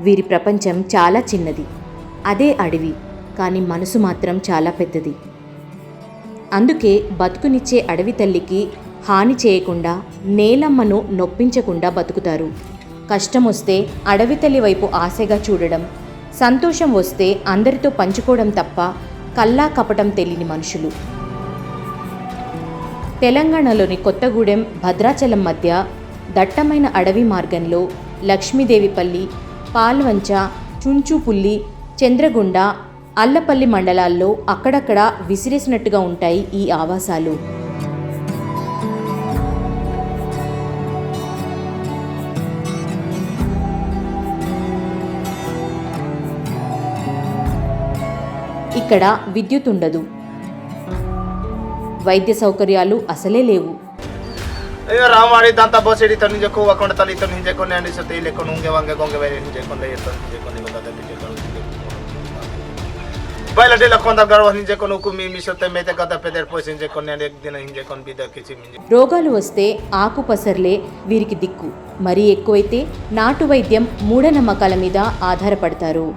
వీరి ప్రపంచం చాలా చిన్నది. అదే అడవి, కానీ మనసు మాత్రం చాలా పెద్దది. అందుకే బతుకునిచ్చే అడవి తల్లికి హాని చేయకుండా, నేలమ్మను నొప్పించకుండా బతుకుతారు. కష్టం వస్తే అడవి తల్లి వైపు ఆశగా చూడడం, సంతోషం వస్తే అందరితో పంచుకోవడం తప్ప కల్లా కపటం తెలియని మనుషులు. తెలంగాణలోని కొత్తగూడెం, భద్రాచలం మధ్య దట్టమైన అడవి మార్గంలో లక్ష్మీదేవిపల్లి, పాల్వంచ, చుంచుపుల్లి, చంద్రగుండ, అల్లపల్లి మండలాల్లో అక్కడక్కడ విసిరేసినట్టుగా ఉంటాయి ఈ ఆవాసాలు. ఇక్కడ విద్యుత్ ఉండదు, వైద్య సౌకర్యాలు అసలే లేవు. రామాడి దంతా బోసేడి తో నిజ కోవ కొండ తల్లి తో నిజ కొన్ని అండి సతే లేకొ నుంగే వంగే గొంగే వేరే నిజ కొన్ని ఎత్త నిజ కొన్ని గొంద నిజ కొన్ని బయలటి లకొంద గర్వ నిజ కొన్ని కు మీ మిసతే మేతే గద పెదర్ పోసి నిజ కొన్ని అండి ఎక్ దిన నిజ కొన్ని బిద కిచి మింజ. రోగాలు వస్తే ఆకు పసర్లే వీరికి దిక్కు. మరీ ఎక్కువైతే నాటు వైద్యం, మూఢనమ్మకాల మీద ఆధారపడతారు.